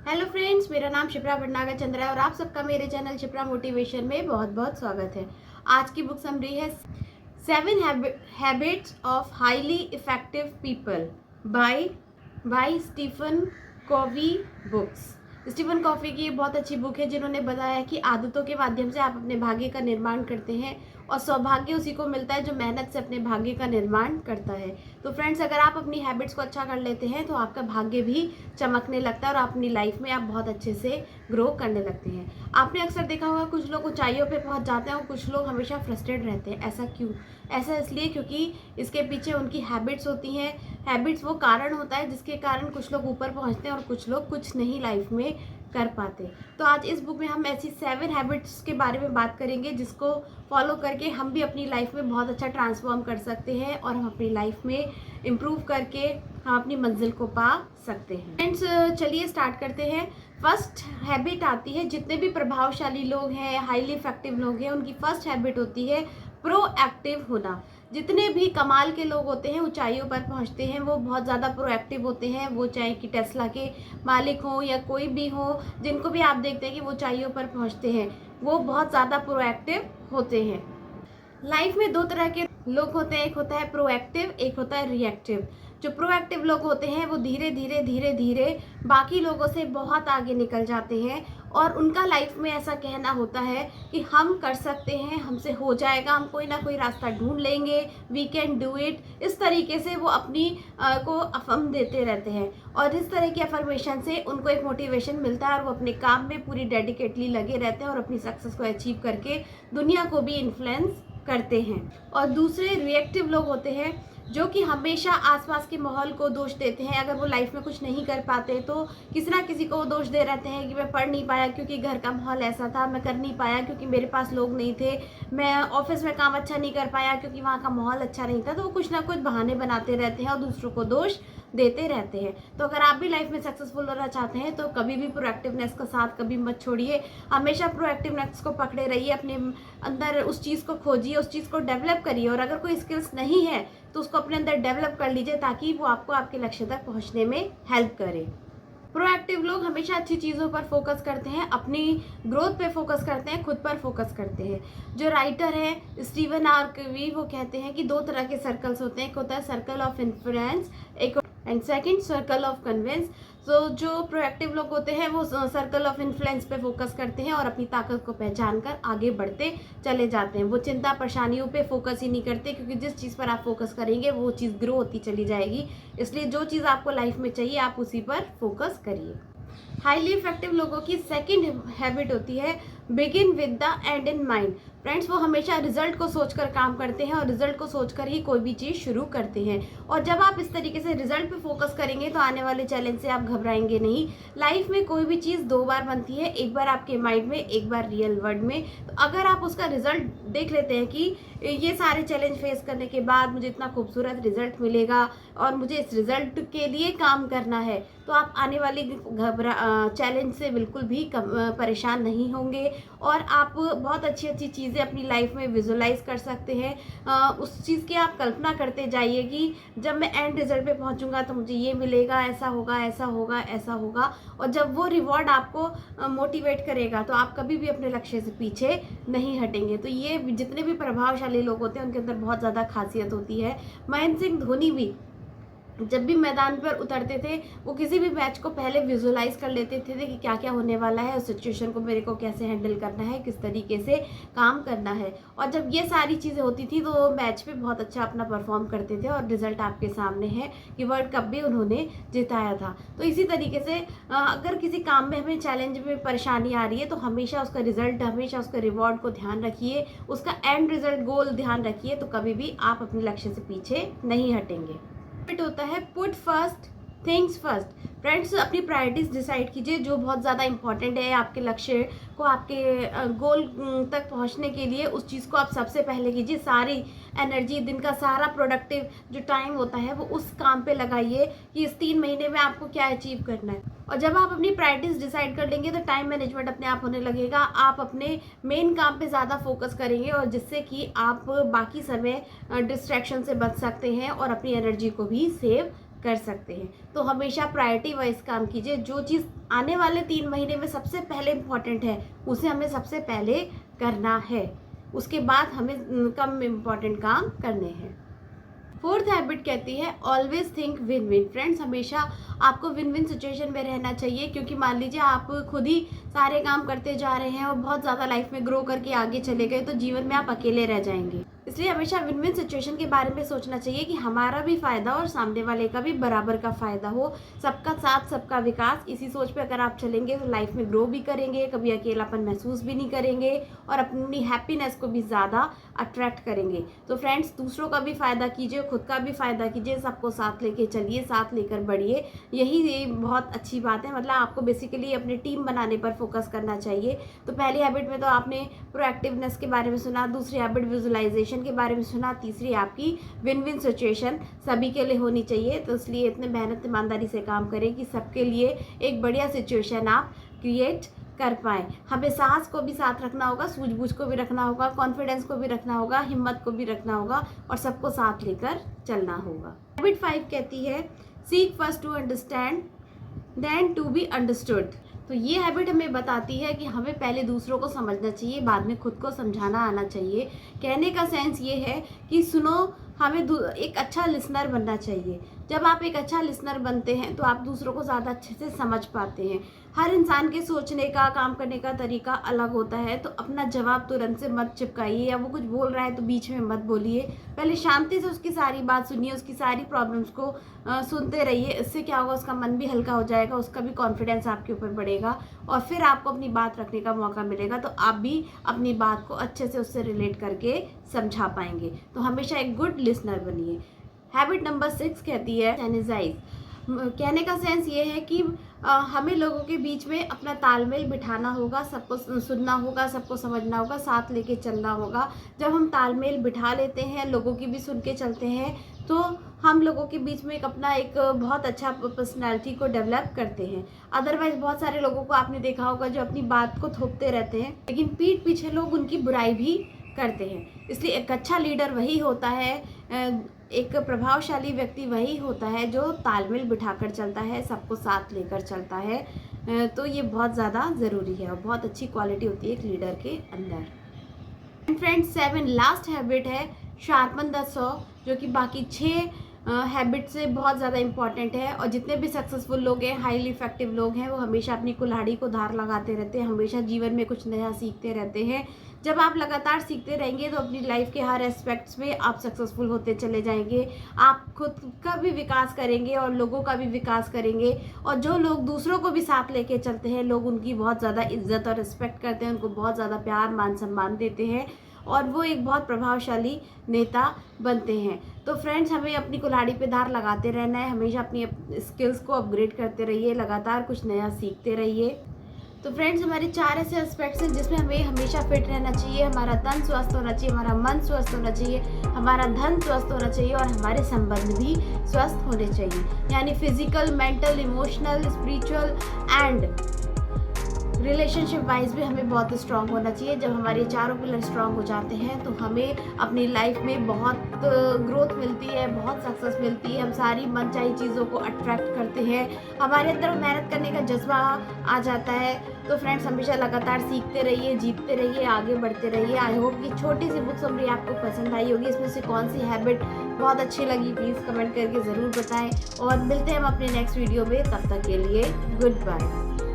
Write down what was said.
Hello friends, मेरा नाम शिप्रा भटनागर चंद्र है और आप सबका मेरे चैनल शिप्रा मोटिवेशन में बहुत बहुत स्वागत है। आज की बुक समरी है 7 habits of highly effective people by Stephen Covey books. Stephen Covey की ये बहुत अच्छी बुक है जिन्होंने बताया कि आदतों के माध्यम से आप अपने भाग्य का निर्माण करते हैं और सौभाग्य उसी को मिलता है जो मेहनत से अपने भाग्य का निर्माण करता है। तो फ्रेंड्स, अगर आप अपनी हैबिट्स को अच्छा कर लेते हैं तो आपका भाग्य भी चमकने लगता है और अपनी लाइफ में आप बहुत अच्छे से ग्रो करने लगते हैं। आपने अक्सर देखा होगा कुछ लोग ऊंचाइयों पे पहुंच जाते हैं और कुछ लोग हमेशा फ्रस्ट्रेट रहते हैं। ऐसा क्यों? ऐसा इसलिए क्योंकि इसके पीछे उनकी हैबिट्स होती हैं। हैबिट्स वो कारण होता है जिसके कारण कुछ लोग ऊपर पहुंचते हैं और कुछ लोग कुछ नहीं लाइफ में कर पाते। तो आज इस बुक में हम ऐसी 7 हैबिट्स के बारे में बात करेंगे जिसको फॉलो करके हम भी अपनी लाइफ में बहुत अच्छा ट्रांसफॉर्म कर सकते हैं और हम अपनी लाइफ में इम्प्रूव करके हम अपनी मंजिल को पा सकते हैं। फ्रेंड्स, चलिए स्टार्ट करते हैं। फर्स्ट हैबिट आती है, जितने भी प्रभावशाली लोग हैं, हाईली इफेक्टिव लोग हैं, उनकी फर्स्ट हैबिट होती है प्रोएक्टिव होना। जितने भी कमाल के लोग होते हैं, ऊंचाइयों पर पहुंचते हैं, वो बहुत ज़्यादा प्रोएक्टिव होते हैं। वो चाहे कि टेस्ला के मालिक हों या कोई भी हो, जिनको भी आप देखते हैं कि वो ऊंचाइयों पर पहुंचते हैं, वो बहुत ज़्यादा प्रोएक्टिव होते हैं। लाइफ में 2 तरह के लोग होते हैं, एक होता है प्रोएक्टिव, एक होता है रिएक्टिव। जो प्रोएक्टिव लोग होते हैं वो धीरे धीरे धीरे धीरे बाकी लोगों से बहुत आगे निकल जाते हैं और उनका लाइफ में ऐसा कहना होता है कि हम कर सकते हैं, हमसे हो जाएगा, हम कोई ना कोई रास्ता ढूंढ लेंगे, वी कैन डू इट। इस तरीके से वो अपनी को अफर्म देते रहते हैं और इस तरह की अफर्मेशन से उनको एक मोटिवेशन मिलता है और वो अपने काम में पूरी डेडिकेटली लगे रहते हैं और अपनी सक्सेस को अचीव करके दुनिया को भी इन्फ्लुएंस करते हैं। और दूसरे रिएक्टिव लोग होते हैं जो कि हमेशा आसपास के माहौल को दोष देते हैं। अगर वो लाइफ में कुछ नहीं कर पाते तो किसी ना किसी को दोष दे रहते हैं कि मैं पढ़ नहीं पाया क्योंकि घर का माहौल ऐसा था, मैं कर नहीं पाया क्योंकि मेरे पास लोग नहीं थे, मैं ऑफिस में काम अच्छा नहीं कर पाया क्योंकि वहाँ का माहौल अच्छा नहीं था। तो वो कुछ ना कुछ बहाने बनाते रहते हैं और दूसरों को दोष देते रहते हैं। तो अगर आप भी लाइफ में सक्सेसफुल होना चाहते हैं तो कभी भी प्रोएक्टिवनेस का साथ कभी मत छोड़िए। हमेशा प्रोएक्टिवनेस को पकड़े रहिए, अपने अंदर उस चीज़ को खोजिए, उस चीज़ को डेवलप करिए और अगर कोई स्किल्स नहीं है तो उसको अपने अंदर डेवलप कर लीजिए ताकि वो आपको आपके लक्ष्य तक पहुंचने में हेल्प करे। प्रोएक्टिव लोग हमेशा अच्छी चीज़ों पर फोकस करते हैं, अपनी ग्रोथ पे फोकस करते हैं, खुद पर फोकस करते हैं। जो राइटर है स्टीवन आर कवी, वो कहते हैं कि 2 तरह के सर्कल्स होते हैं, एक होता है circle of influence and second circle of convince. तो जो प्रोएक्टिव लोग होते हैं वो सर्कल ऑफ इन्फ्लुएंस पे फोकस करते हैं और अपनी ताकत को पहचान कर आगे बढ़ते चले जाते हैं। वो चिंता परेशानियों पे फोकस ही नहीं करते क्योंकि जिस चीज़ पर आप फोकस करेंगे वो चीज़ ग्रो होती चली जाएगी। इसलिए जो चीज़ आपको लाइफ में चाहिए आप उसी पर फोकस करिए। हाईली इफेक्टिव लोगों की सेकंड हैबिट होती है begin with the and in mind. Friends, वो हमेशा रिजल्ट को सोचकर काम करते हैं और रिजल्ट को सोचकर ही कोई भी चीज़ शुरू करते हैं। और जब आप इस तरीके से रिजल्ट पे फोकस करेंगे तो आने वाले चैलेंज से आप घबराएंगे नहीं। लाइफ में कोई भी चीज़ 2 बार बनती है, एक बार आपके माइंड में, एक बार रियल वर्ल्ड में। तो अगर आप उसका रिजल्ट देख लेते हैं कि ये सारे चैलेंज फेस करने के बाद मुझे इतना खूबसूरत रिजल्ट मिलेगा और मुझे इस रिजल्ट के लिए काम करना है, तो आप आने वाली चैलेंज से बिल्कुल भी परेशान नहीं होंगे और आप बहुत अच्छी अच्छी चीज़ें अपनी लाइफ में विजुलाइज कर सकते हैं। उस चीज़ की आप कल्पना करते जाइए कि जब मैं एंड रिजल्ट पे पहुंचूंगा तो मुझे ये मिलेगा, ऐसा होगा, ऐसा होगा, ऐसा होगा। और जब वो रिवॉर्ड आपको मोटिवेट करेगा तो आप कभी भी अपने लक्ष्य से पीछे नहीं हटेंगे। तो ये जितने भी प्रभावशाली लोग होते हैं उनके अंदर बहुत ज़्यादा खासियत होती है। महेंद्र सिंह धोनी भी जब भी मैदान पर उतरते थे वो किसी भी मैच को पहले विजुलाइज कर लेते थे कि क्या क्या होने वाला है, उस सिचुएशन को मेरे को कैसे हैंडल करना है, किस तरीके से काम करना है। और जब ये सारी चीज़ें होती थी तो मैच पे बहुत अच्छा अपना परफॉर्म करते थे और रिजल्ट आपके सामने है कि वर्ल्ड कप भी उन्होंने जिताया था। तो इसी तरीके से अगर किसी काम में हमें चैलेंज में परेशानी आ रही है तो हमेशा उसका रिजल्ट, हमेशा उसका रिवॉर्ड को ध्यान रखिए, उसका एंड रिजल्ट गोल ध्यान रखिए, तो कभी भी आप अपने लक्ष्य से पीछे नहीं हटेंगे। होता है put first things first. Friends, अपनी प्रायोरिटीज डिसाइड कीजिए जो बहुत ज़्यादा इंपॉर्टेंट है आपके लक्ष्य को, आपके गोल तक पहुंचने के लिए उस चीज़ को आप सबसे पहले कीजिए। सारी एनर्जी, दिन का सारा प्रोडक्टिव जो टाइम होता है वो उस काम पे लगाइए कि इस 3 महीने में आपको क्या अचीव करना है। और जब आप अपनी प्रायोरिटीज डिसाइड कर लेंगे तो टाइम मैनेजमेंट अपने आप होने लगेगा। आप अपने मेन काम पे ज़्यादा फोकस करेंगे और जिससे कि आप बाकी समय डिस्ट्रैक्शन से बच सकते हैं और अपनी एनर्जी को भी सेव कर सकते हैं। तो हमेशा प्रायोरिटी वाइज काम कीजिए। जो चीज़ आने वाले 3 महीने में सबसे पहले इम्पॉर्टेंट है उसे हमें सबसे पहले करना है, उसके बाद हमें कम इम्पॉर्टेंट काम करने हैं। फोर्थ हैबिट कहती है always think win win. Friends, हमेशा आपको विन विन सिचुएशन में रहना चाहिए, क्योंकि मान लीजिए आप खुद ही सारे काम करते जा रहे हैं और बहुत ज़्यादा लाइफ में ग्रो करके आगे चले गए तो जीवन में आप अकेले रह जाएंगे। इसलिए हमेशा विन विन सिचुएशन के बारे में सोचना चाहिए कि हमारा भी फ़ायदा और सामने वाले का भी बराबर का फ़ायदा हो, सबका साथ सबका विकास। इसी सोच पे अगर आप चलेंगे तो लाइफ में ग्रो भी करेंगे, कभी अकेलापन महसूस भी नहीं करेंगे और अपनी हैप्पीनेस को भी ज़्यादा अट्रैक्ट करेंगे। तो फ्रेंड्स, दूसरों का भी फ़ायदा कीजिए, खुद का भी फ़ायदा कीजिए, सबको साथ लेके चलिए, साथ लेकर बढ़िए। यही बहुत अच्छी बात है। मतलब आपको बेसिकली अपनी टीम बनाने पर फोकस करना चाहिए। तो पहली हैबिट में तो आपने प्रोएक्टिवनेस के बारे में सुना, दूसरी हैबिट विजुअलाइजेशन के बारे में सुना, तीसरी आपकी विन विन सिचुएशन सभी के लिए होनी चाहिए। तो इसलिए इतने मेहनत ईमानदारी से काम करें कि सबके लिए एक बढ़िया सिचुएशन आप क्रिएट कर पाए। हमें साहस को भी साथ रखना होगा, सूझबूझ को भी रखना होगा, कॉन्फिडेंस को भी रखना होगा, हिम्मत को भी रखना होगा और सबको साथ लेकर चलना होगा। हैबिट 5 कहती है seek first to understand then to be understood. तो ये हैबिट हमें बताती है कि हमें पहले दूसरों को समझना चाहिए, बाद में खुद को समझाना आना चाहिए। कहने का सेंस ये है कि सुनो, हमें एक अच्छा लिसनर बनना चाहिए। जब आप एक अच्छा लिसनर बनते हैं तो आप दूसरों को ज़्यादा अच्छे से समझ पाते हैं। हर इंसान के सोचने का, काम करने का तरीका अलग होता है। तो अपना जवाब तुरंत से मत चिपकाइए, या वो कुछ बोल रहा है तो बीच में मत बोलिए। पहले शांति से उसकी सारी बात सुनिए, उसकी सारी प्रॉब्लम्स को सुनते रहिए। इससे क्या होगा, उसका मन भी हल्का हो जाएगा, उसका भी कॉन्फिडेंस आपके ऊपर बढ़ेगा और फिर आपको अपनी बात रखने का मौका मिलेगा। तो आप भी अपनी बात को अच्छे से उससे रिलेट करके समझा पाएंगे। तो हमेशा एक गुड लिसनर बनिए। हैबिट नंबर 6 कहती है सैनिटाइज। कहने का सेंस ये है कि हमें लोगों के बीच में अपना तालमेल बिठाना होगा, सबको सुनना होगा, सबको समझना होगा, साथ लेके चलना होगा। जब हम तालमेल बिठा लेते हैं, लोगों की भी सुन के चलते हैं, तो हम लोगों के बीच में एक बहुत अच्छा पर्सनालिटी को डेवलप करते हैं। अदरवाइज बहुत सारे लोगों को आपने देखा होगा जो अपनी बात को थोपते रहते हैं, लेकिन पीठ पीछे लोग उनकी बुराई भी करते हैं। इसलिए एक अच्छा लीडर वही होता है, एक प्रभावशाली व्यक्ति वही होता है जो तालमेल बिठाकर चलता है, सबको साथ लेकर चलता है। तो ये बहुत ज़्यादा ज़रूरी है और बहुत अच्छी क्वालिटी होती है एक लीडर के अंदर। फ्रेंड्स, 7 लास्ट हैबिट है शार्पन द सॉ, जो कि बाकी 6 हैबिट से बहुत ज़्यादा इंपॉर्टेंट है। और जितने भी सक्सेसफुल लोग हैं, हाईली इफेक्टिव लोग हैं, वो हमेशा अपनी कुल्हाड़ी को धार लगाते रहते हैं, हमेशा जीवन में कुछ नया सीखते रहते हैं। जब आप लगातार सीखते रहेंगे तो अपनी लाइफ के हर एस्पेक्ट्स में आप सक्सेसफुल होते चले जाएंगे। आप खुद का भी विकास करेंगे और लोगों का भी विकास करेंगे। और जो लोग दूसरों को भी साथ लेके चलते हैं, लोग उनकी बहुत ज़्यादा इज्जत और रिस्पेक्ट करते हैं, उनको बहुत ज़्यादा प्यार मान सम्मान देते हैं और वो एक बहुत प्रभावशाली नेता बनते हैं। तो फ्रेंड्स, हमें अपनी कुल्हाड़ी पे धार लगाते रहना है, हमेशा अपनी स्किल्स को अपग्रेड करते रहिए, लगातार कुछ नया सीखते रहिए। तो फ्रेंड्स, हमारे 4 ऐसे एस्पेक्ट्स हैं जिसमें हमें हमेशा फिट रहना चाहिए। हमारा तन स्वस्थ होना चाहिए, हमारा मन स्वस्थ होना चाहिए, हमारा धन स्वस्थ होना चाहिए और हमारे संबंध भी स्वस्थ होने चाहिए। यानी physical, mental, emotional, spiritual and relationship wise भी हमें बहुत स्ट्रांग होना चाहिए। जब हमारे चारों पिलर स्ट्रांग हो जाते हैं तो हमें अपनी लाइफ में बहुत ग्रोथ मिलती है, बहुत सक्सेस मिलती है। हम सारी मनचाही चीज़ों को अट्रैक्ट करते हैं, हमारे अंदर मेहनत करने का जज्बा आ जाता है। तो फ्रेंड्स, हमेशा लगातार सीखते रहिए, जीतते रहिए, आगे बढ़ते रहिए। आई होप कि छोटी सी बुक समरी आपको पसंद आई होगी। इसमें से कौन सी हैबिट बहुत अच्छी लगी, प्लीज़ कमेंट करके ज़रूर बताएं। और मिलते हैं हम अपने नेक्स्ट वीडियो में, तब तक के लिए गुड बाय।